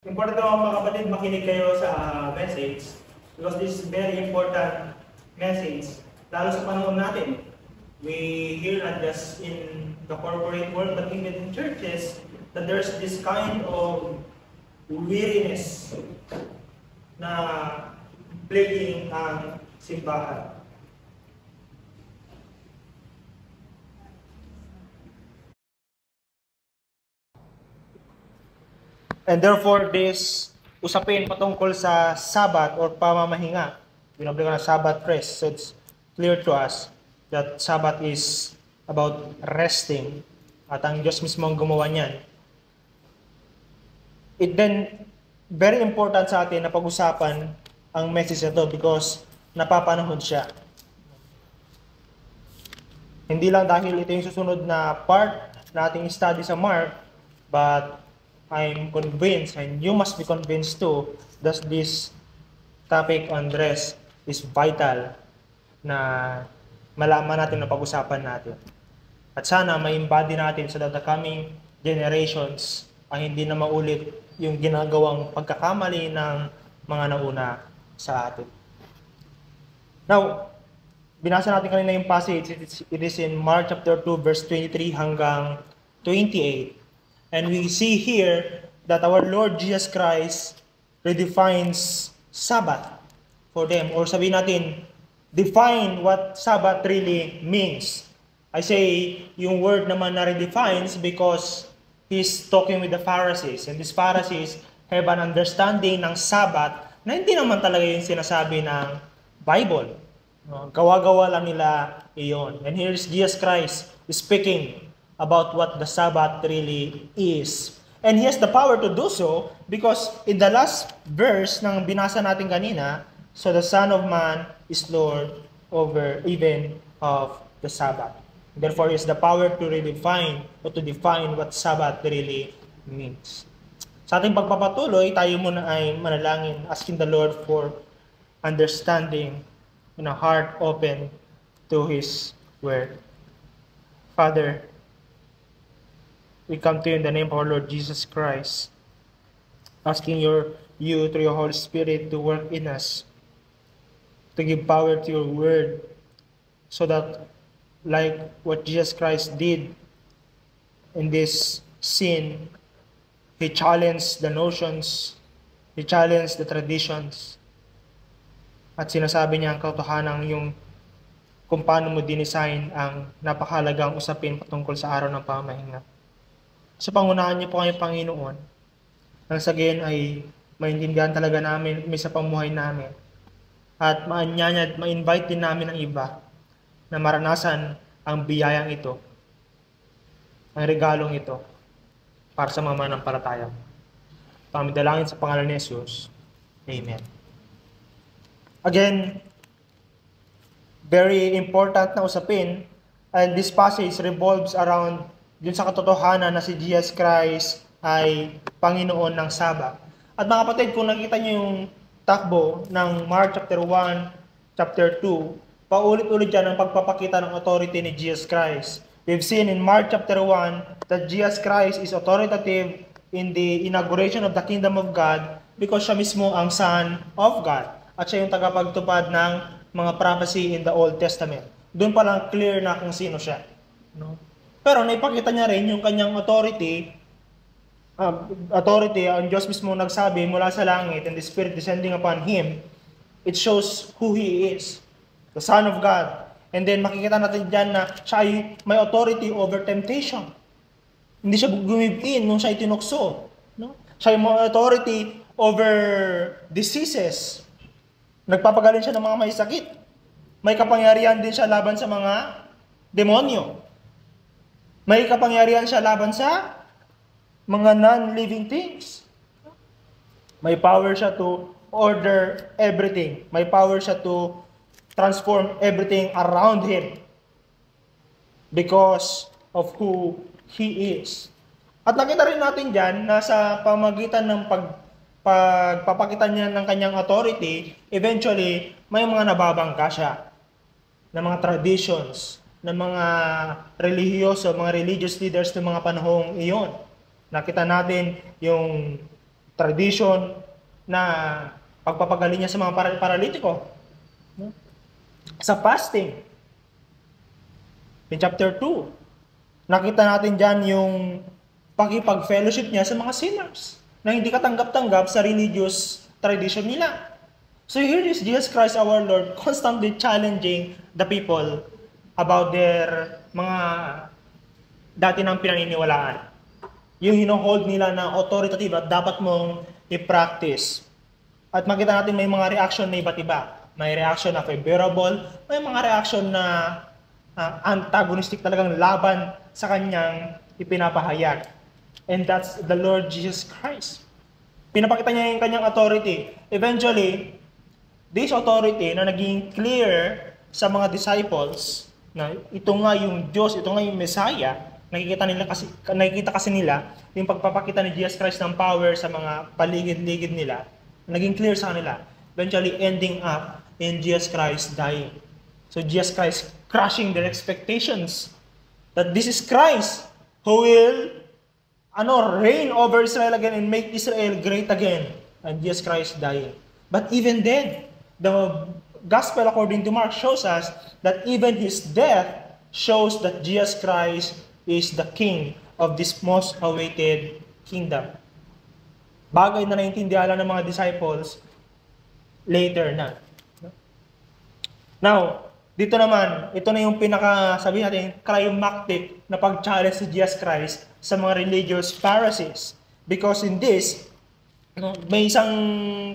Important naman mga kapatid, makinig kayo sa message because this is very important message, lalo sa panahon natin. We hear not just in the corporate world but even in churches that there's this kind of weariness na plaguing ang simbahan. And therefore, this usapin patungkol sa Sabbath or pamamahinga, binabalik ko na Sabbath rest. So it's clear to us that Sabbath is about resting at ang Diyos mismo ang gumawa niyan. It then, very important sa atin na pag-usapan ang message na to because napapanahon siya. Hindi lang dahil ito yung susunod na part na ating study sa Mark, but I'm convinced, and you must be convinced too, that this topic on rest is vital na malaman natin na pag-usapan natin. At sana ma-embody natin so that the coming generations ay hindi na maulit yung ginagawang pagkakamali ng mga nauna sa atin. Now, binasa natin kanina yung passage. It is in Mark chapter 2 verse 23 hanggang 28. And we see here that our Lord Jesus Christ redefines Sabbath for them. Or sabihin natin, define what Sabbath really means. I say yung word naman na redefines because He's talking with the Pharisees. And these Pharisees have an understanding ng Sabbath na hindi naman talaga yung sinasabi ng Bible. Gawa-gawa lang nila iyon. And here's Jesus Christ speaking about what the Sabbath really is. And He has the power to do so because in the last verse ng binasa natin kanina, so the Son of Man is Lord over even of the Sabbath. Therefore, He has the power to redefine or to define what Sabbath really means. Sa ating pagpapatuloy, tayo muna ay manalangin, asking the Lord for understanding and a heart open to His Word. Father, we come to you in the name of our Lord Jesus Christ, asking you through your Holy Spirit to work in us, to give power to your word, so that like what Jesus Christ did in this scene, He challenged the notions, He challenged the traditions, at sinasabi niya ang katotohanan yung kung paano mo dinesign ang napakahalagang usapin patungkol sa araw ng pamahinga. So pangunahan niyo po kayo, Panginoon, nang sa gayon ay maintindihan talaga namin sa pamuhay namin. At maanyanya at ma-invite din namin ang iba na maranasan ang biyayang ito, ang regalong ito, para sa mga manampalataya. Kami dalangin sa pangalan ni Jesus. Amen. Again, very important na usapin, and this passage revolves around yun sa katotohanan na si Jesus Christ ay Panginoon ng Sabbath. At mga kapatid, kung nakita niyo yung takbo ng Mark chapter 1, chapter 2, paulit-ulit yan ang pagpapakita ng authority ni Jesus Christ. We've seen in Mark chapter 1 that Jesus Christ is authoritative in the inauguration of the kingdom of God because siya mismo ang Son of God. At siya yung tagapagtupad ng mga prophecy in the Old Testament. Doon pa lang clear na kung sino siya. No? Pero naipakita niya rin yung kanyang authority, ang Diyos mismo nagsabi mula sa langit and the Spirit descending upon Him. It shows who He is, the Son of God. And then makikita natin dyan na siya ay may authority over temptation. Hindi siya gumibin nung siya ay tinukso. No? Siya ay may authority over diseases. Nagpapagaling siya ng mga may sakit. May kapangyarihan din siya laban sa mga demonyo. May kapangyarihan siya laban sa mga non-living things. May power siya to order everything. May power siya to transform everything around Him because of who He is. At nakita rin natin dyan na sa pamagitan ng pagpapakita niya ng kanyang authority, eventually may mga nababangka siya ng mga traditions, ng mga religious leaders ng mga panahong iyon. Nakita natin yung tradition na pagpapagaling niya sa mga paralitiko. Sa fasting. In chapter 2, nakita natin dyan yung pakipag-fellowship niya sa mga sinners na hindi katanggap-tanggap sa religious tradition nila. So here is Jesus Christ our Lord constantly challenging the people about their mga dati nang pinaniniwalaan. Yung hino-hold nila na authoritative at dapat mong i-practice. At makita natin may mga reaction na iba't iba. May reaction na favorable, may mga reaction na antagonistic, talagang laban sa kanyang ipinapahayag. And that's the Lord Jesus Christ. Pinapakita niya yung kanyang authority. Eventually, this authority na naging clear sa mga disciples na ito nga yung Diyos, ito nga yung Messiah, nakikita kasi nila yung pagpapakita ni Jesus Christ ng power sa mga paligid-ligid nila, naging clear sa kanila. Eventually ending up in Jesus Christ dying. So Jesus Christ crushing their expectations that this is Christ who will reign over Israel again and make Israel great again. And Jesus Christ dying. But even then, the Gospel according to Mark shows us that even his death shows that Jesus Christ is the King of this most awaited kingdom. Bagay na naintindihan ng mga disciples later na. Now, dito naman, ito na yung sabihin natin, climactic na pag-challenge si Jesus Christ sa mga religious Pharisees. Because in this, may isang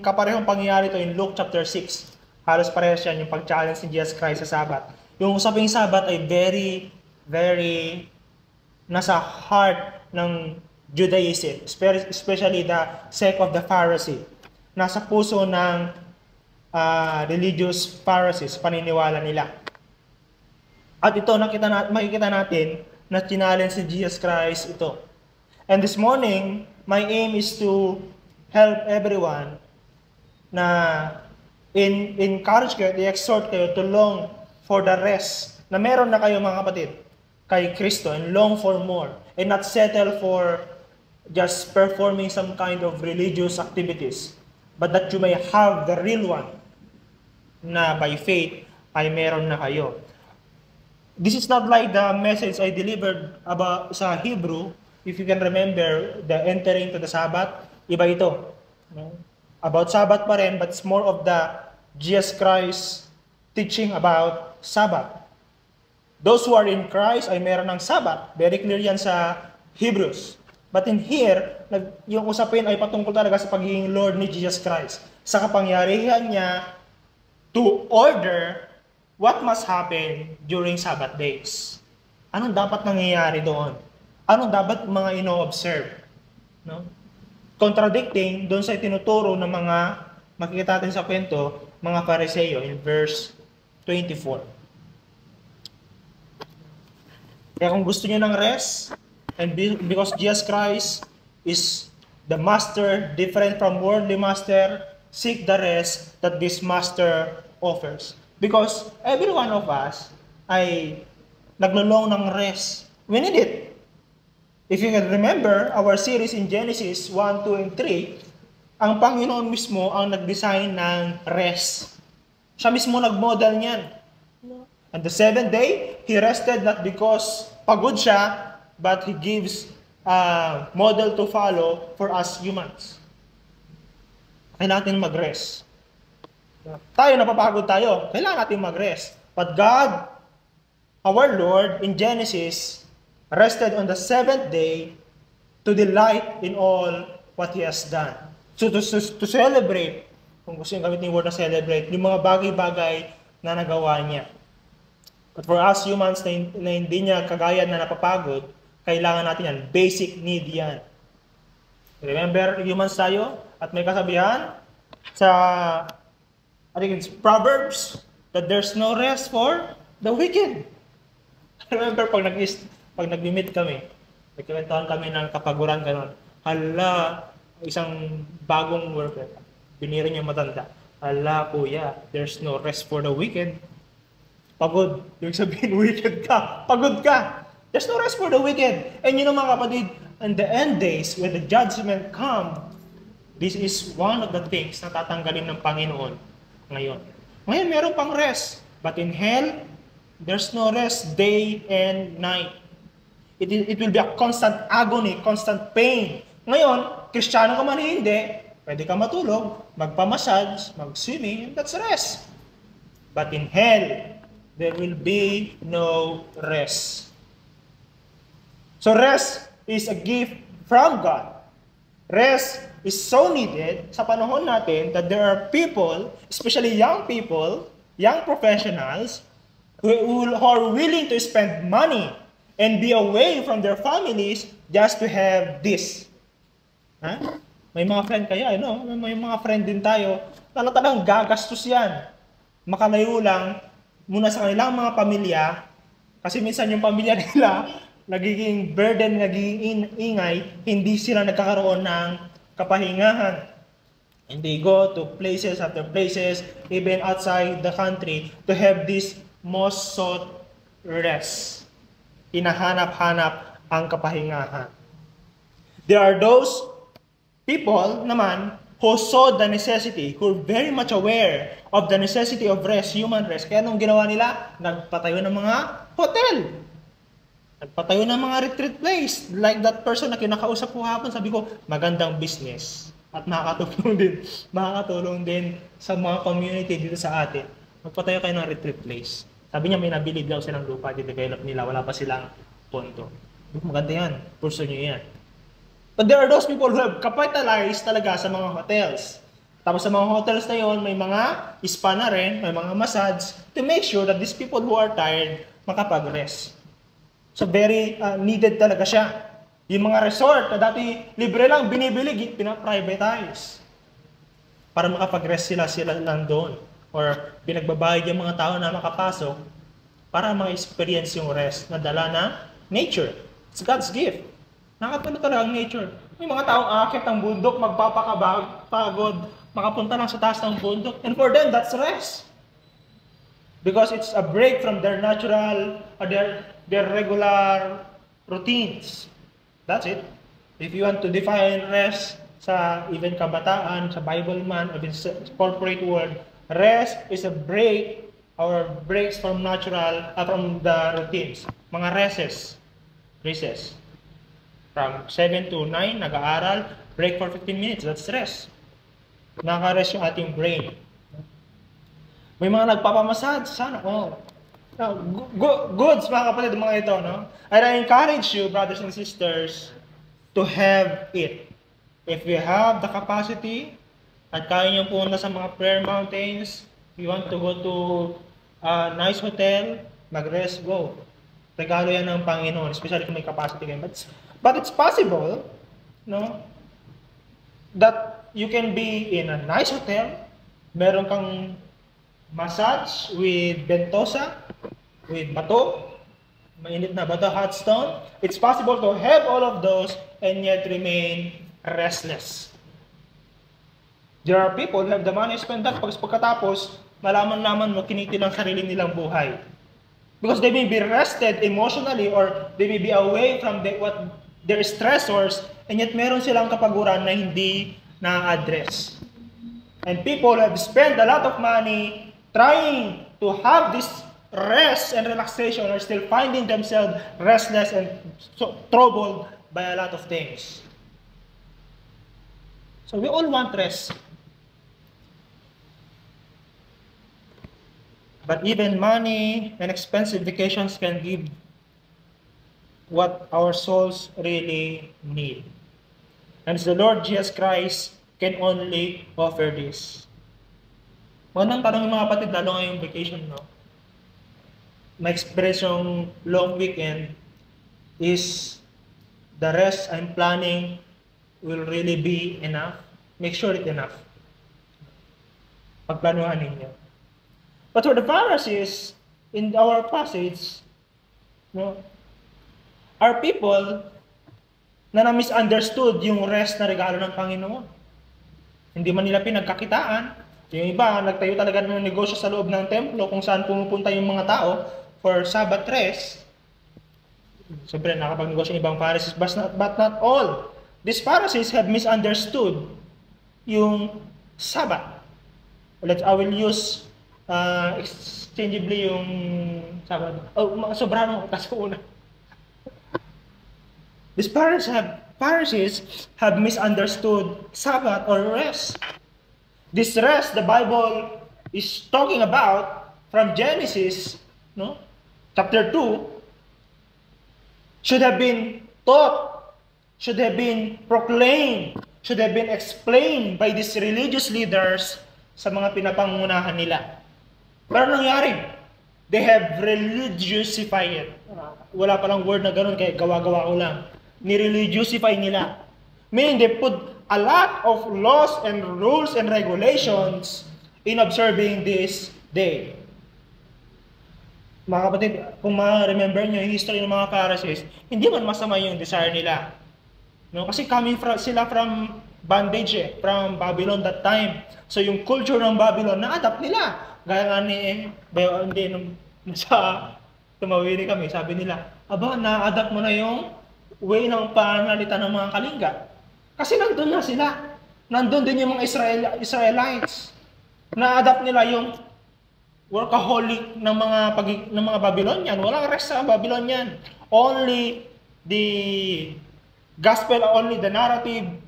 kaparehong pangyayari ito in Luke chapter 6. Halos parehas yan yung pag-challenge ni Jesus Christ sa Sabat. Yung usaping Sabat ay very, very nasa heart ng Judaism, especially the sect of the Pharisee. Nasa puso ng religious Pharisees, paniniwala nila. At ito, makikita natin na challenge si Jesus Christ ito. And this morning, my aim is to help everyone na encourage kayo, i-exhort kayo to long for the rest na meron na kayo mga kapatid kay Kristo and long for more and not settle for just performing some kind of religious activities, but that you may have the real one na by faith ay meron na kayo. This is not like the message I delivered about sa Hebrew. If you can remember the entering to the Sabbath, iba ito. About Sabbath pa rin, but it's more of the Jesus Christ teaching about Sabbath. Those who are in Christ ay meron ng Sabbath. Very clear yan sa Hebrews. But in here, yung usapin ay patungkol talaga sa pagiging Lord ni Jesus Christ. Sa kapangyarihan niya to order what must happen during Sabbath days. Anong dapat nangyayari doon? Anong dapat mga ino-observe? No? Contradicting doon sa tinuturo ng mga, makikita natin sa kwento, mga Pariseo in verse 24. Kaya kung gusto niyo ng rest, and because Jesus Christ is the master, different from worldly master, seek the rest that this master offers. Because every one of us ay naglulong ng rest. We need it. If you can remember our series in Genesis 1, 2, and 3, ang Panginoon mismo ang nag-design ng rest. Siya mismo nag-model niyan. And the seventh day, He rested not because pagod siya, but He gives a model to follow for us humans. Kailangan natin mag-rest. Tayo, napapagod tayo. Kailangan natin mag-rest. But God, our Lord, in Genesis, rested on the seventh day to delight in all what He has done. So to celebrate, kung gusto yung gamitin yung word na celebrate, yung mga bagay-bagay na nagawa niya. But for us humans na hindi niya kagaya na napapagod, kailangan natin yan. Basic need yan. Remember, humans tayo at may kasabihan sa I think it's Proverbs that there's no rest for the wicked. Remember, pag nag-meet kami, nagkiwentuhan kami ng kapaguran gano'n. Hala, isang bagong worker, binira niya matanda. Hala, kuya, there's no rest for the wicked. Pagod. Yung sabihin, wicked ka. Pagod ka. There's no rest for the wicked. And you know mga kapatid, in the end days, when the judgment come, This is one of the things na tatanggalin ng Panginoon ngayon. Ngayon, meron pang rest. But in hell, there's no rest day and night. It will be a constant agony, constant pain. Ngayon, Kristiyano ka man hindi, pwede ka matulog, magpamassage, mag-swimming, and that's rest. But in hell, there will be no rest. So rest is a gift from God. Rest is so needed sa panahon natin that there are people, especially young people, young professionals, who are willing to spend money and be away from their families just to have this. Ha? May mga friend kayo, may mga friend din tayo, talagang gagastos yan. Makalayo lang muna sa kanilang mga pamilya, kasi minsan yung pamilya nila, nagiging burden, nagiging ingay, hindi sila nagkakaroon ng kapahingahan. And they go to places after places, even outside the country, to have this most sought rest. Hinahanap-hanap ang kapahingahan. There are those people naman who saw the necessity, who are very much aware of the necessity of rest, human rest. Kaya nung ginawa nila, nagpatayo ng mga hotel. Nagpatayo ng mga retreat place. Like that person na kinakausap ko hapon, sabi ko, magandang business. At makakatulong din sa mga community dito sa atin. Magpatayo kayo ng retreat place. Sabi niya, may nabili daw silang lupa, di-develop nila, wala pa silang pondo. Maganda yan, pursue nyo yan. But there are those people who have capitalized talaga sa mga hotels. Tapos sa mga hotels na yon, may mga spa na rin, may mga massage, to make sure that these people who are tired, makapag-rest. So very needed talaga siya. Yung mga resort na dati libre lang, binibili, pinaprivatize. Para makapag-rest sila lang doon. Or pinagbabayad yung mga tao na makapasok para ma-experience yung rest na dala na nature. It's God's gift. Nakatulong talaga ang nature. May mga taong aakit ng bundok, magpapakapagod, makapunta lang sa taas ng bundok. And for them, that's rest. Because it's a break from their natural, their regular routines. That's it. If you want to define rest sa even kabataan, sa Bible man, or sa corporate world, rest is a break or breaks from from the routines. Mga recess. From 7 to 9, nag-aaral, break for 15 minutes, that's rest. Naka-rest yung ating brain. May mga nagpapamassage, sana all. Goods, mga kapatid, mga ito, no? And I encourage you, brothers and sisters, to have it. If you have the capacity, at kaya nyo pumunta sa mga prayer mountains, you want to go to a nice hotel, mag-rest, go. Regalo yan ng Panginoon, especially kung may capacity kayo. But it's possible, no, that you can be in a nice hotel, meron kang massage with bentosa, with bato, mainit na bato, hot stone. It's possible to have all of those and yet remain restless. There are people who have the money to spend that pagkatapos, malaman-laman mo kiniti ng sarili nilang buhay. Because they may be rested emotionally or they may be away from their stressors and yet meron silang kapaguran na hindi na-address. And people have spent a lot of money trying to have this rest and relaxation are still finding themselves restless and troubled by a lot of things. So we all want rest. But even money and expensive vacations can give what our souls really need. And the Lord Jesus Christ can only offer this. Magandang tanong yung mga kapatid, lalo ngayong vacation, no? Ma-express yung long weekend is the rest I'm planning will really be enough. Make sure it's enough. Pagplanuhan ninyo. But for the Pharisees, in our passage, no, are people na na-misunderstood yung rest na regalo ng Panginoon. Hindi man nila pinagkakitaan. Yung iba, nagtayo talaga ng negosyo sa loob ng templo kung saan pumupunta yung mga tao for Sabbath rest. Siyempre, nakapag-negosyo ng ibang Pharisees, but not all. These Pharisees have misunderstood yung Sabbath. I will use exchangeably yung Sabbath. Sobrano kasi una. These Pharisees have misunderstood Sabbath or rest. This rest, the Bible is talking about from Genesis, chapter 2, should have been taught, should have been proclaimed, should have been explained by these religious leaders sa mga pinapangunahan nila. Pero nangyari, they have religiousify it. Wala palang word na ganun, kaya gawa-gawa ko lang. Ni-religiousify nila. Meaning they put a lot of laws and rules and regulations in observing this day. Mga kapatid, kung ma-remember nyo yung history ng mga Pharisees, hindi man masama yung desire nila. Kasi sila from bondage, from Babylon that time. So yung culture ng Babylon, na-adapt nila. Gaya nga sa tumawiri kami, sabi nila, na-adapt mo na yung way ng pananalita ng mga Kalinga. Kasi nandun na sila. Nandun din yung mga Israelites. Na-adapt nila yung workaholic ng mga Babylonian. Walang rest sa Babylonian. Only the gospel, only the narrative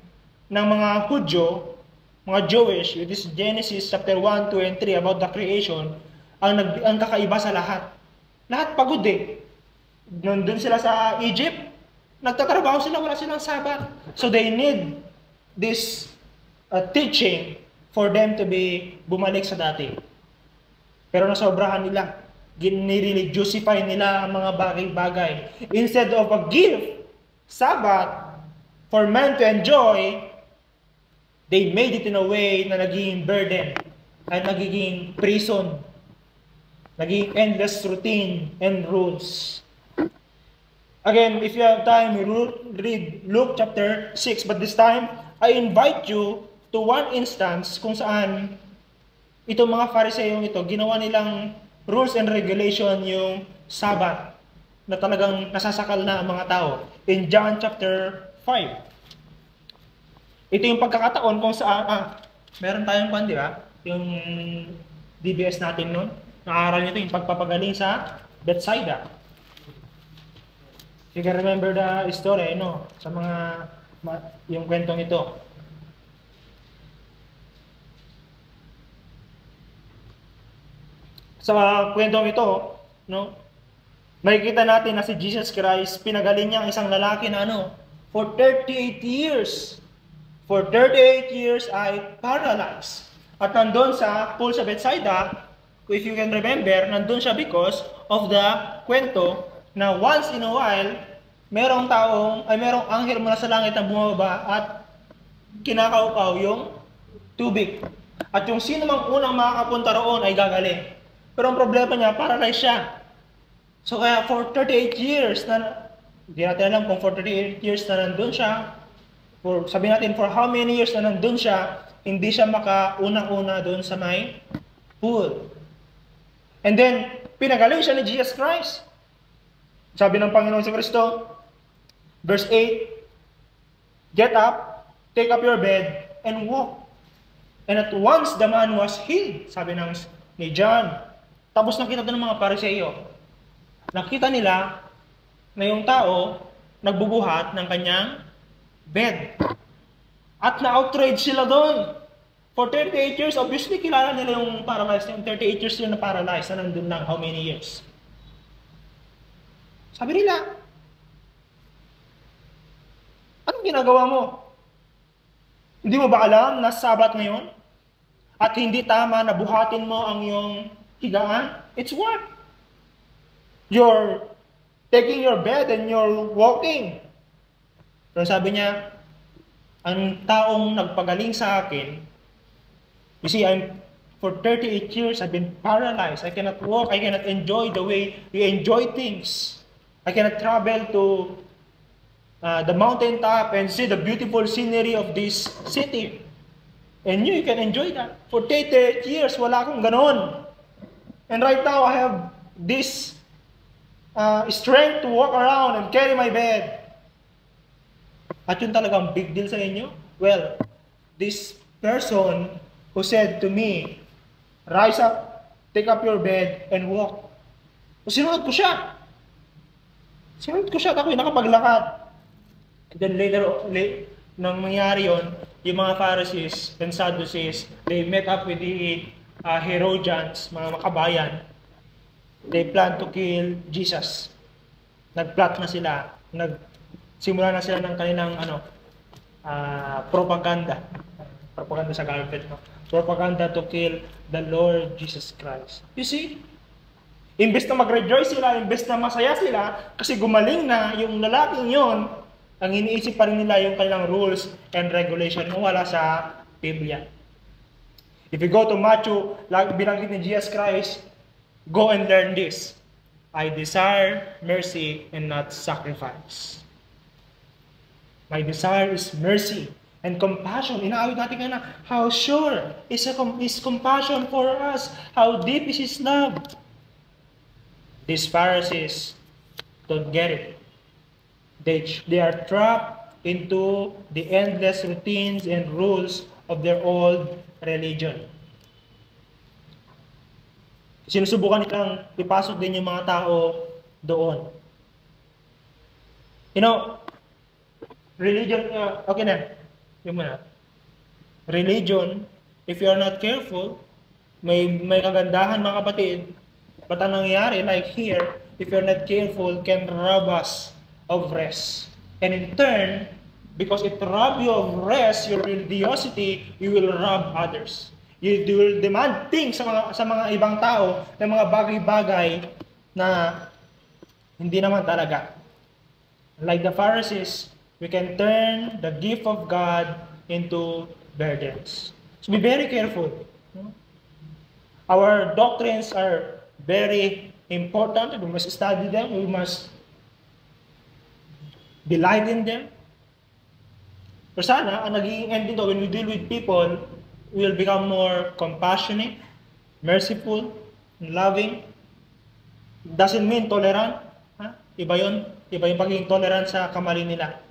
ng mga Hudyo, mga Jewish, it is Genesis chapter 1, 2, and 3 about the creation, ang kakaiba sa lahat. Lahat pagod Nandun sila sa Egypt, nagtatrabaho sila, wala silang Sabbath. So they need this teaching for them to be bumalik sa dati. Pero nasobrahan nila. Nire-religiousify nila ang mga bagay-bagay. Instead of a gift, Sabbath, for men to enjoy, they made it in a way na naging burden at nagiging prison. Naging endless routine and rules. Again, if you have time, read Luke chapter 6. But this time, I invite you to one instance kung saan itong mga Fariseyong ito, ginawa nilang rules and regulation yung Sabbath na talagang nasasakal na ang mga tao. In John chapter 5. Ito yung pagkakataon kung saan, meron tayong di ba? Yung DBS natin nun. Naaral nyo ito, yung pagpapagaling sa Bethsaida. You can remember the story, sa yung kwentong ito. Sa kwentong ito, makikita natin na si Jesus Christ, pinagaling niya ang isang lalaki na for 38 years. For 38 years ay paralyzed. At nandun sa pool sa Bethsaida, if you can remember, nandun siya because of the kwento na once in a while, merong anghel mula sa langit na bumaba at kinakaukaw yung tubig. At yung sino mang unang makakapunta roon ay gagaling. Pero ang problema niya, paralyzed siya. So kaya for 38 years, hindi natin alam kung for 38 years na nandun siya, sabihin natin for how many years na nandun siya, hindi siya makaunang-una doon sa may pool. And then, pinagaling siya ni Jesus Christ. Sabi ng Panginoon sa Kristo, verse 8, get up, take up your bed, and walk. And at once the man was healed, sabi ni John. Tapos nakita doon ng mga Pariseyo. Nakita nila na yung tao nagbubuhat ng kanyang bed. At na-outrage sila doon. For 38 years, obviously kilala nila yung paralyzed. Yung 38 years yun na paralyzed na nandun lang how many years. Sabi nila, anong ginagawa mo? Hindi mo ba alam na Sabat ngayon? At hindi tama na buhatin mo ang iyong higaan? It's work. You're taking your bed and you're walking. Pero sabi niya, ang taong nagpagaling sa akin, you see, for 38 years, I've been paralyzed. I cannot walk. I cannot enjoy the way you enjoy things. I cannot travel to the mountaintop and see the beautiful scenery of this city. And you can enjoy that. For 38 years, wala akong ganon. And right now, I have this strength to walk around and carry my bed. At yun talagang big deal sa inyo? Well, these person who said to me, "Rise up, take up your bed, and walk." Sinunod ko siya. Ako'y nakapaglakad. Then later, nang nangyari yon, yung mga Pharisees and Sadducees, they met up with the Herodians, mga makabayan. They planned to kill Jesus. Nagplot na sila. Nagsimula na sila ng kanilang propaganda. Propaganda sa garment, no? Propaganda to kill the Lord Jesus Christ. You see? Imbes na mag-rejoice sila, imbes na masaya sila, kasi gumaling na yung lalaking yon, ang iniisip pa rin nila yung kanilang rules and regulation na wala sa Biblia. If you go to Matthew, binanggit ni Jesus Christ, go and learn this. I desire mercy and not sacrifice. My desire is mercy and compassion. Inaawit natin nga na, how sure is compassion for us? How deep is His love? These Pharisees don't get it. They are trapped into the endless routines and rules of their old religion. Sinusubukan nilang ipasok din yung mga tao doon. You know, religion, okay na, yung muna. Religion, if you are not careful, may kagandahan mga kapatid, but ang nangyayari, like here, if you're not careful, can rob us of rest. And in turn, because it rob you of rest, your religiosity, you will rob others. You will demand things sa mga ibang tao, ng mga bagay-bagay na hindi naman talaga. Like the Pharisees, we can turn the gift of God into burdens. So be very careful. Our doctrines are very important. We must study them. We must delight in them. Pero sana, ang naging end dito, when we deal with people, we will become more compassionate, merciful, loving. Doesn't mean tolerant. Iba yun. Iba yung pagiging tolerant sa kamali nila.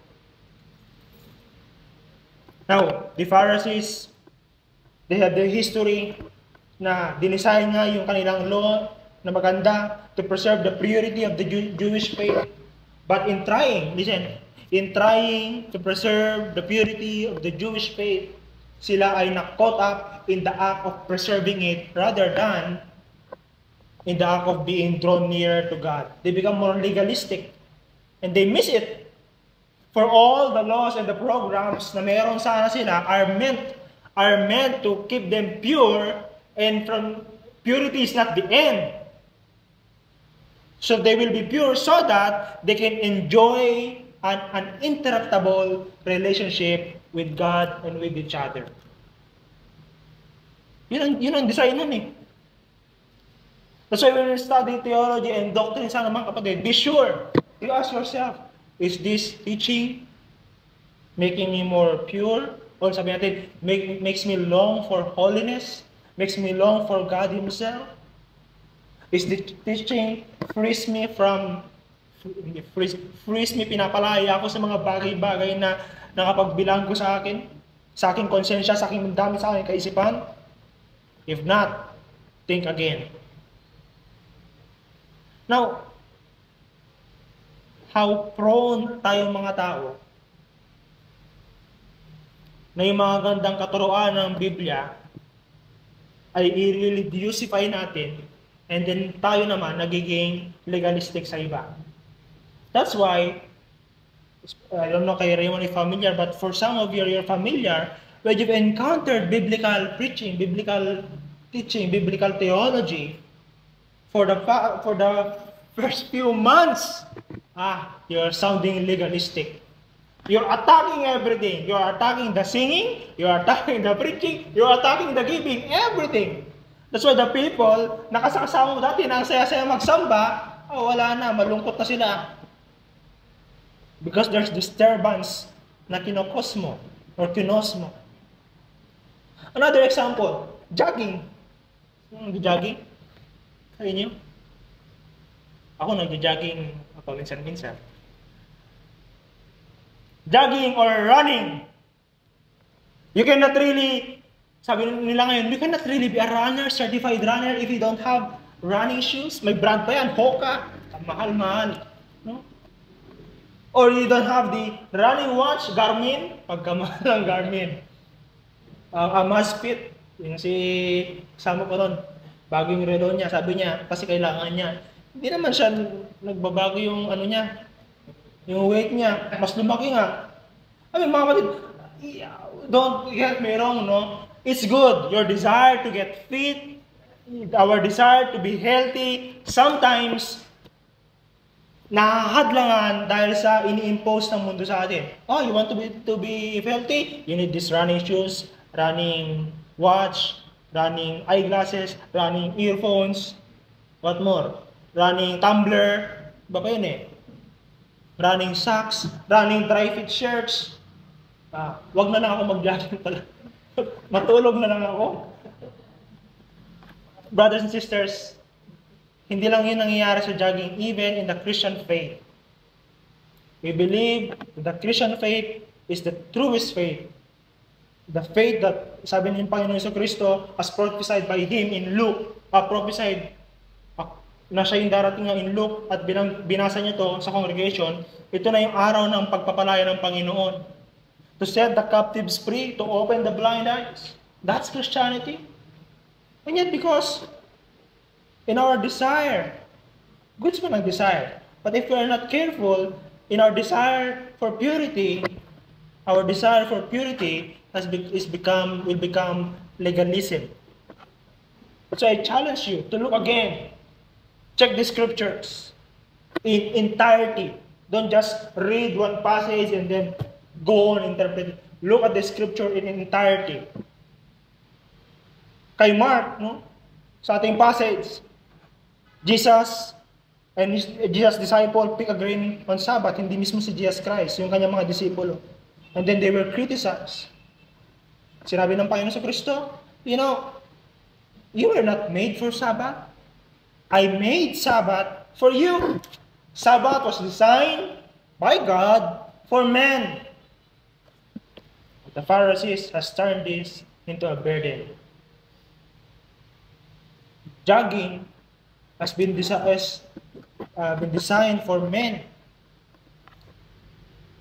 Now, the Pharisees, they had their history na dinisign nga yung kanilang law na maganda to preserve the purity of the Jewish faith. But in trying, listen, in trying to preserve the purity of the Jewish faith, sila ay na-caught up in the act of preserving it rather than in the act of being drawn near to God. They become more legalistic and they miss it. For all the laws and the programs na meron sana sila are meant to keep them pure, and from purity is not the end. So they will be pure so that they can enjoy an uninterruptible relationship with God and with each other. Yun ang design nun eh. That's why when you study theology and doctrine sa mga kapatid, be sure, you ask yourself, is this teaching making me more pure? Or sabi natin, makes me long for holiness? Makes me long for God Himself? Is the teaching frees me, pinapalaya ako sa mga bagay-bagay na nakapagbilang ko sa aking konsensya, sa aking dami, sa aking kaisipan? If not, think again. Now, how prone tayong mga tao na yung mga gandang katuruan ng Biblia ay i-religiousify natin, and then tayo naman nagiging legalistic sa iba. That's why, I don't know kay Raymond if familiar, but for some of you, you're familiar, when you've encountered biblical preaching, biblical teaching, biblical theology, for the first few months, you're sounding legalistic. You're attacking everything. You're attacking the singing, you're attacking the preaching, you're attacking the giving, everything. That's why the people, nakasakasama mo dati, na saya-saya magsamba, wala na, malungkot na sila. Because there's disturbance na kinokos mo, or kinos mo. Another example, jogging. Jogging? Kaya niyo? Ako nag-jogging ako minsan-minsan. Jogging or running. You cannot really Sabi nila ngayon, we cannot really be a runner, certified runner if you don't have running shoes. May brand pa yan, Hoka. Mahal-mahal. No? Or you don't have the running watch, Garmin. Pagkamahal ng Garmin. Ang Amazfit, yung si kasama ko ron, bago yung relo niya, sabi niya, kasi kailangan niya. Hindi naman siya nagbabago yung ano niya, yung weight niya, mas lumaki nga. I mean, mga kapatid, don't get me wrong, no? It's good, your desire to get fit, our desire to be healthy, sometimes, nakahadlangan dahil sa ini-impose ng mundo sa atin. Oh, you want to be healthy? You need these running shoes, running watch, running eyeglasses, running earphones, what more? Running tumbler, iba pa yun eh. Running socks, running dry fit shirts. Wag na lang ako mag-jogging pala. Matulog na lang ako. Brothers and sisters, hindi lang yun nangyayari sa jogging, even in the Christian faith. We believe the Christian faith is the truest faith. The faith that, sabi ng Panginoon Jesucristo, as prophesied by Him in Luke, prophesied na siya yung darating nga in Luke at binasa niya to sa congregation, ito na yung araw ng pagpapalaya ng Panginoon. To set the captives free, to open the blind eyes. That's Christianity. And yet because in our desire, goods man ang desire, but if we are not careful, in our desire for purity, our desire for purity will become legalism. So I challenge you to look again. Check the scriptures in entirety. Don't just read one passage and then go on interpret it. Look at the scripture in entirety. Kay Mark, no? Sa ating passage, Jesus and Jesus' disciple pick a grain on Sabbath, hindi mismo si Jesus Christ, yung kanyang mga disipulo. And then they were criticized. Sinabi ng Panginoon sa Kristo, you were not made for Sabbath. I made Sabbath for you. Sabbath was designed by God for men. The Pharisees has turned this into a burden. Jogging has been designed for men.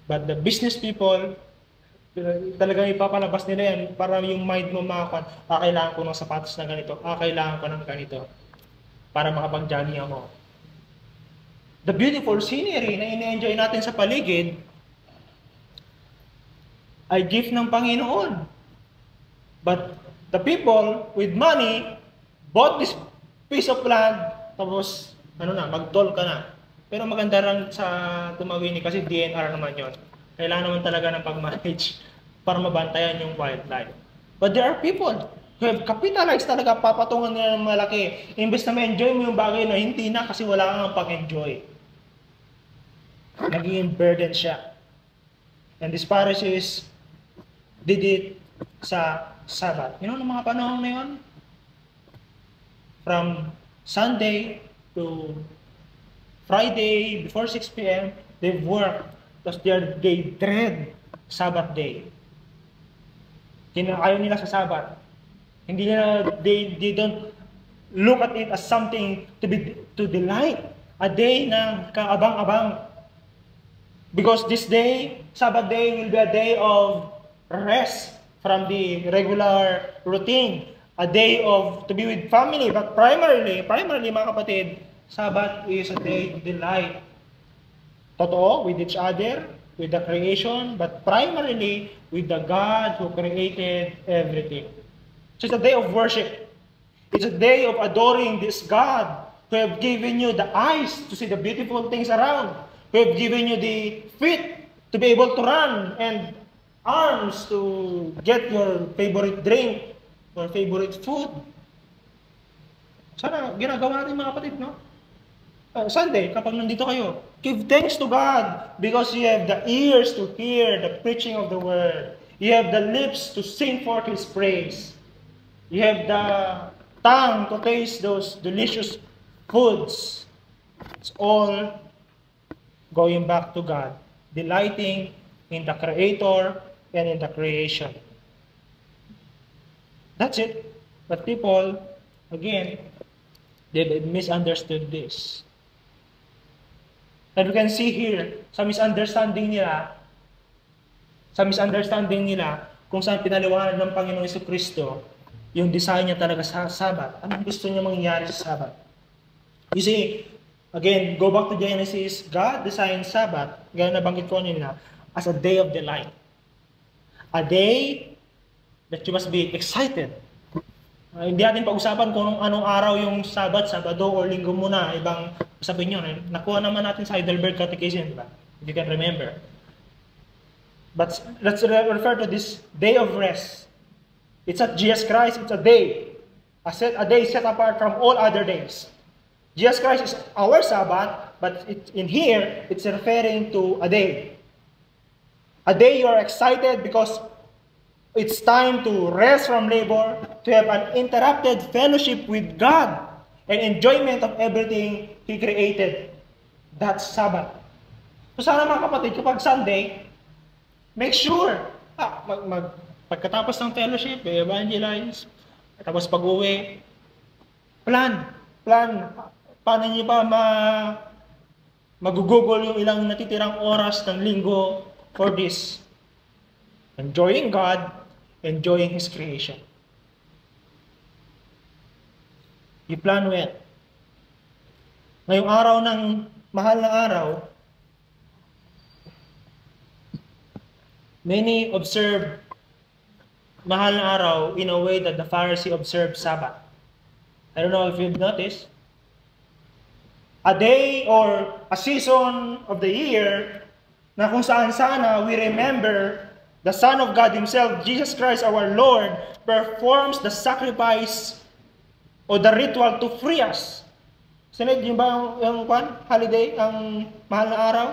But the business people, talagang ipapalabas nila yan para yung mind mo makakuha, kailangan ko ng sapatos na ganito, kailangan ko ng ganito para makapag-jogging ako. The beautiful scenery na ini-enjoy natin sa paligid ay gift ng Panginoon. But the people with money bought this piece of land, tapos mag-toll ka na. Pero maganda rin sa tumawini kasi DNR naman yon. Kailangan naman talaga ng pag-manage para mabantayan yung wildlife. But there are people who have capitalized talaga, papatungan nila ng malaki. Imbes na ma-enjoy mo yung bagay na hindi na kasi wala kang pag-enjoy. Naging burden siya. And these Pharisees did it sa Sabbath. Noong mga panahon na yun, from Sunday to Friday, before 6 p.m., they work. Tapos they dread Sabbath day. Ayaw nila sa Sabbath. Hindi nila, they don't look at it as something to delight. A day na kaabang-abang. Because this day, Sabbath day, will be a day of rest from the regular routine. A day to be with family. But primarily mga kapatid, Sabbath is a day to delight. Totoo, with each other, with the creation, but primarily with the God who created everything. So it's a day of worship. It's a day of adoring this God who have given you the eyes to see the beautiful things around, who have given you the feet to be able to run, and arms to get your favorite drink or favorite food. Sana ginagawa natin mga kapatid, no? Sunday, kapag nandito kayo, give thanks to God because you have the ears to hear the preaching of the word. You have the lips to sing forth His praise. You have the tongue to taste those delicious foods. It's all going back to God, delighting in the Creator and in the creation. That's it. But people, again, they misunderstood this. And we can see here, sa misunderstanding nila, kung saan pinaliwanag ng Panginoong Jesucristo, yung design niya talaga sa Sabat. Anong gusto niya mangyari sa Sabat? You see, again, go back to Genesis, God designed Sabat, gaya na banggit ko nila, as a day of delight. A day that you must be excited. Hindi natin pag-usapan kung anong araw yung Sabat, Sabado o Linggo muna. Ibang sabihin nyo, nakuha naman natin sa Heidelberg Catechism, diba? If you can remember. But let's refer to this day of rest. It's not Jesus Christ, it's a day. A day set apart from all other days. Jesus Christ is our Sabbath, but in here, it's referring to a day. A day you are excited because it's time to rest from labor, to have an interrupted fellowship with God, and enjoyment of everything He created. That's Sabbath. So sana mga kapatid, kapag Sunday, make sure, pagkatapos ng fellowship, evangelize, tapos pag-uwi, plan, paano niyo ba mag-google yung ilang natitirang oras ng linggo for this? Enjoying God, enjoying His creation. You plan well. Ngayong araw ng mahal na araw, many observe mahal na araw in a way that the Pharisee observed Sabbath. I don't know if you've noticed. A day or a season of the year na kung saan sana we remember the Son of God Himself, Jesus Christ our Lord, performs the sacrifice o the ritual to free us. Sunod yung ba yung holiday, ang mahal na araw?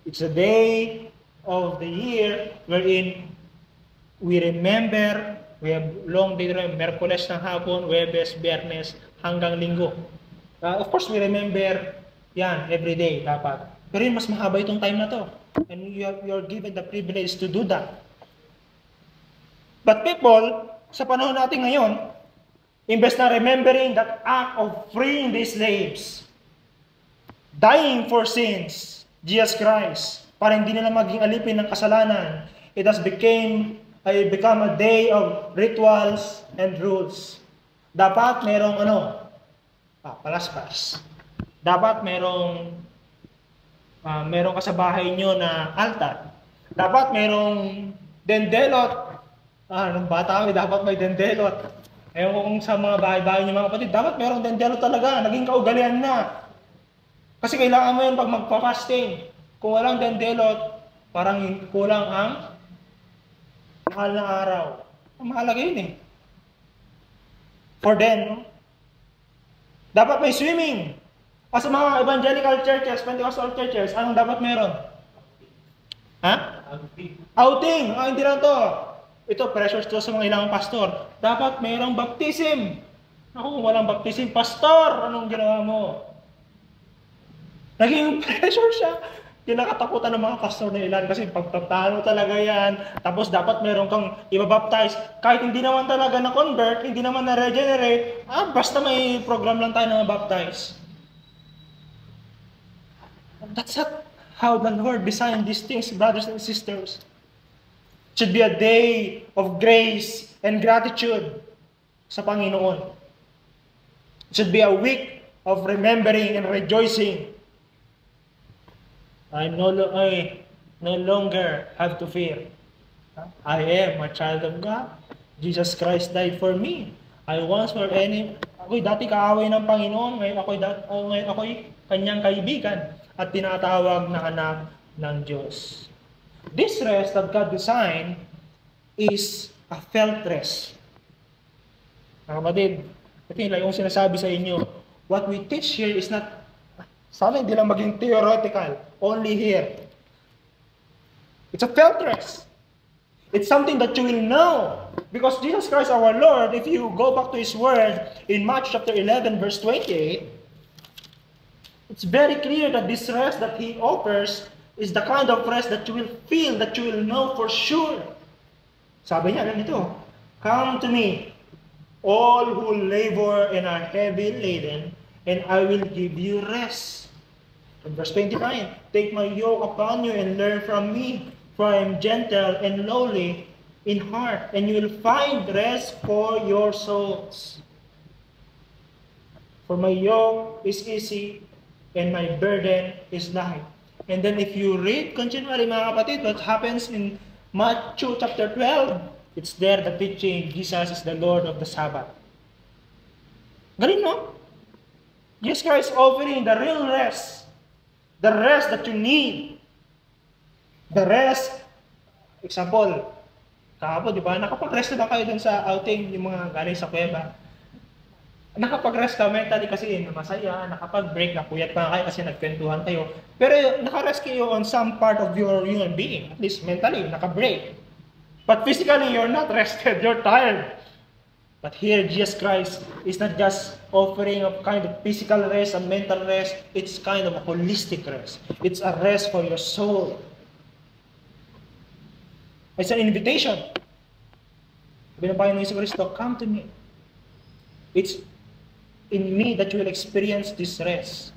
It's a day of the year wherein we remember, we have long day, Merkules ng hapon, Webes, Biyernes, hanggang Linggo. Of course, we remember yan every day dapat. Pero yun, mas mahaba itong time na to. And you're given the privilege to do that. But people, sa panahon natin ngayon, imbes na remembering that act of freeing these slaves, dying for sins, Jesus Christ, para hindi nila maging alipin ng kasalanan, it has become a day of rituals and rules. Dapat merong palaspas. Dapat merong ka sa bahay nyo na altar. Dapat merong dendelot. Nung bata kami, dapat may dendelot. Ewan ko kung sa mga bahay-bahay nyo mga kapatid, dapat merong dendelot talaga. Naging kaugalian na. Kasi kailangan mo yun pag magpa-fasting. Kung walang dendelot, parang kulang ang mahal na araw. Mahalaga yun eh. For them, no? Dapat may swimming. Sa mga evangelical churches, Pentecostal churches, anong dapat meron? Outing. Hindi lang to. Ito, pressures to sa mga ilang pastor. Dapat mayroong baptism. Kung walang baptism, pastor, anong ginawa mo? Naging pressure siya. Kinakatakutan ng mga pastor na ilan kasi pagtatalo talaga yan. Tapos dapat meron kang ibabaptize. Kahit hindi naman talaga na-convert, hindi naman na-regenerate, basta may program lang tayo na baptize. That's not how the Lord designed these things, brothers and sisters. It should be a day of grace and gratitude sa Panginoon. It should be a week of remembering and rejoicing. I no longer have to fear. I am a child of God. Jesus Christ died for me. I once were ako'y dati kaaway ng Panginoon, ngayon ako'y kanyang kaibigan at tinatawag na anak ng Diyos. This rest that God designed is a felt rest. Mga kapatid, ito yung sinasabi sa inyo, what we teach here is not, sana hindi lang maging theoretical, only here. It's a felt rest. It's something that you will know. Because Jesus Christ our Lord, if you go back to His Word in Mark chapter 11 verse 28, it's very clear that this rest that He offers is the kind of rest that you will feel, that you will know for sure. Sabi niya, ganito, Come to me, all who labor and are heavy laden, and I will give you rest. In verse 29, take my yoke upon you and learn from me, for I am gentle and lowly in heart, and you will find rest for your souls. For my yoke is easy and my burden is light. And then if you read continually, mga kapatid, what happens in Matthew chapter 12, it's there the teaching, Jesus is the Lord of the Sabbath. Galing, no? Jesus Christ offering the real rest. The rest that you need. The rest, example, kahapon, di ba? Nakapag-rest na ba kayo dun sa outing, yung mga galing sa kuweba? Nakapag-rest ka mentally kasi masaya, nakapag-break, napuyat pa kayo kasi nagkwentuhan kayo. Pero naka-rest kayo on some part of your human being, at least mentally, naka-break. But physically, you're not rested, you're tired. But here, Jesus Christ is not just offering a kind of physical rest, a mental rest, it's kind of a holistic rest. It's a rest for your soul. It's an invitation. Binabayan ng Yesu Cristo, come to me. It's in me that you will experience this rest.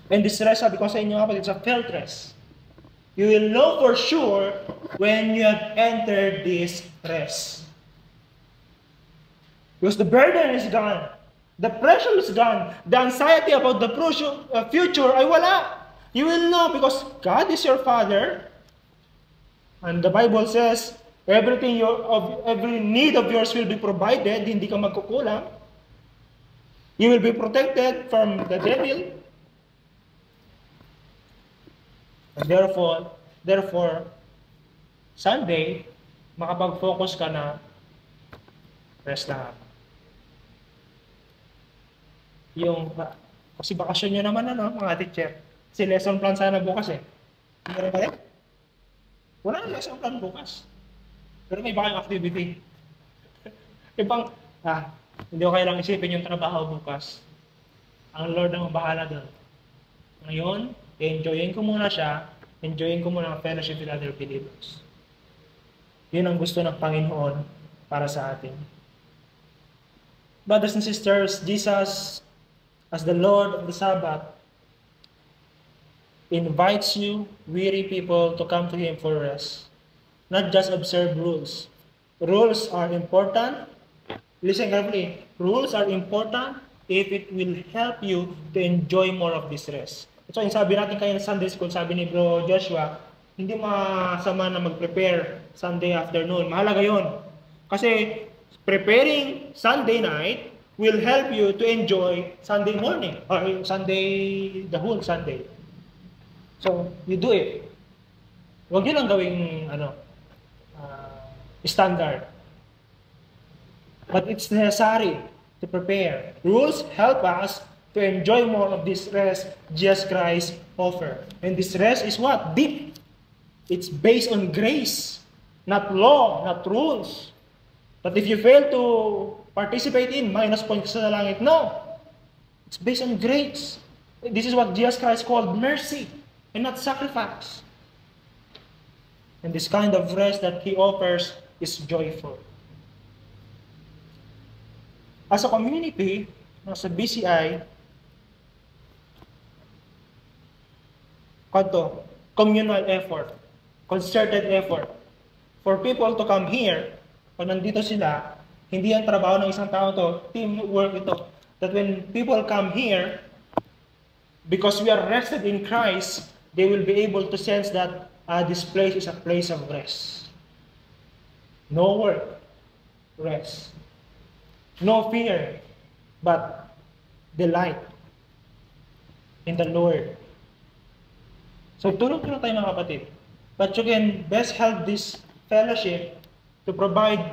And this rest, sabi ko sa inyo nga, it's a felt rest. You will know for sure when you have entered this rest. Because the burden is gone. The pressure is gone. The anxiety about the future ay wala. You will know because God is your Father. And the Bible says, every need of yours will be provided. Hindi ka magkukulang. You will be protected from the devil. And therefore, Sunday, makapag-focus ka na, rest lang. Kasi bakasyon nyo naman, mga teacher. Kasi lesson plan sana bukas eh. Hindi rin ba rin? Wala na lesson plan bukas. Pero may iba kayong activity. Ibang, hindi ko kailang isipin yung trabaho bukas. Ang Lord ang bahala doon. Ngayon, enjoyin ko muna siya, enjoyin ko muna ang fellowship with other believers. Yun ang gusto ng Panginoon para sa atin. Brothers and sisters, Jesus, as the Lord of the Sabbath, invites you, weary people, to come to Him for rest. Not just observe rules. Rules are important. Listen carefully. Rules are important if it will help you to enjoy more of this rest. So, yung sabi natin kayo sa Sunday School, sabi ni Bro Joshua, hindi masama na mag-prepare Sunday afternoon. Mahalaga yun. Kasi, preparing Sunday night will help you to enjoy Sunday morning or the whole Sunday. So, you do it. Huwag yun lang gawing standard. But it's necessary to prepare. Rules help us to enjoy more of this rest Jesus Christ offers. And this rest is what? Deep. It's based on grace, not law, not rules. But if you fail to participate in, minus point sa langit. No. It's based on grace. This is what Jesus Christ called mercy and not sacrifice. And this kind of rest that He offers is joyful. As a community, sa BCI, communal effort, concerted effort, for people to come here, pag nandito sila, hindi ang trabaho ng isang tao to, teamwork ito. That when people come here, because we are rested in Christ, they will be able to sense that this place is a place of rest. No work, rest. No fear, but delight in the Lord. So tulong-tulong tayo mga kapatid. But you can best help this fellowship to provide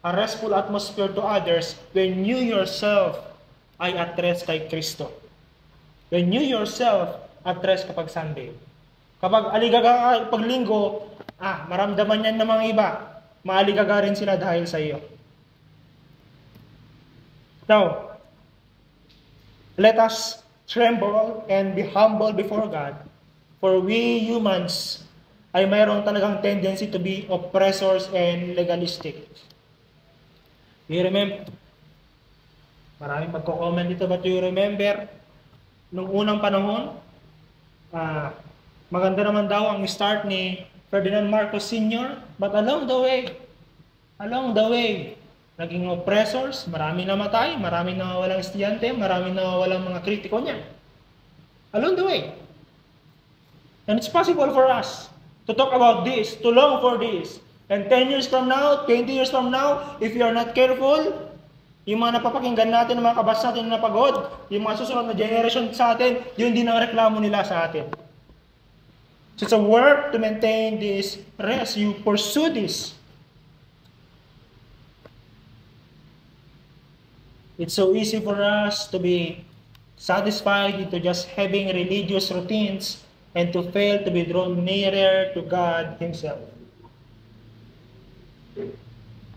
a restful atmosphere to others when you yourself ay at rest kay Kristo. When you yourself at rest kapag Sunday. Kapag aligaga pag linggo, maramdaman yan ng mga iba. Maaligaga rin sila dahil sa iyo. Now, let us tremble and be humble before God, for we humans ay mayroon talagang tendency to be oppressors and legalistic. You remember? Maraming magko-comment dito, but you remember, nung unang panahon, maganda naman daw ang start ni Ferdinand Marcos Sr., but along the way, naging oppressors, marami namatay, marami nawawalang estudyante, marami nawawalang mga kritiko niya. Along the way. And it's possible for us to talk about this, to long for this. And 10 years from now, 20 years from now, if you are not careful, yung mga napapakinggan natin, yung mga kabas natin na napagod, yung mga susunod na generation sa atin, yun din ang reklamo nila sa atin. So it's a work to maintain this rest. You pursue this. It's so easy for us to be satisfied into just having religious routines and to fail to be drawn nearer to God Himself.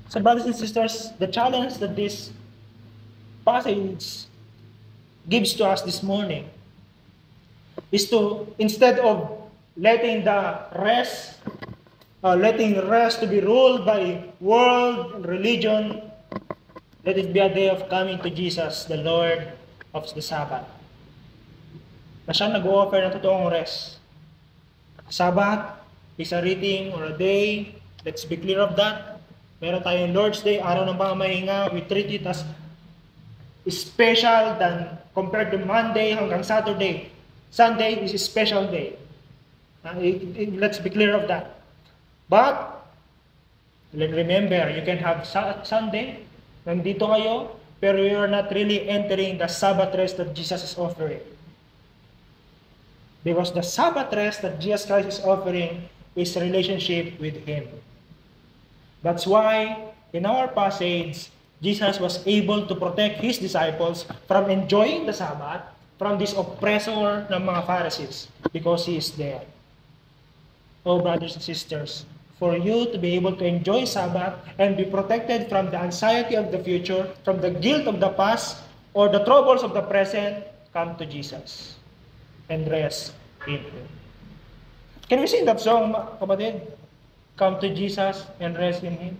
So brothers and sisters, the challenge that this passage gives to us this morning is to, instead of letting rest to be ruled by world and religion, let it be a day of coming to Jesus, the Lord of the Sabbath. Na siya nag-offer ng totoong rest. Sabbath is a reading or a day. Let's be clear of that. Meron tayong Lord's Day, araw ng pamamahinga. We treat it as special than compared to Monday hanggang Saturday. Sunday is a special day. Let's be clear of that. But, remember, you can have Sunday, nandito kayo, pero you are not really entering the Sabbath rest that Jesus is offering. Because the Sabbath rest that Jesus Christ is offering is relationship with Him. That's why, in our passage, Jesus was able to protect His disciples from enjoying the Sabbath from this oppressor ng mga Pharisees because He is there. Oh, brothers and sisters, for you to be able to enjoy Sabbath and be protected from the anxiety of the future, from the guilt of the past, or the troubles of the present, come to Jesus and rest in Him. Can we sing that song, kapatid? Come to Jesus and rest in Him.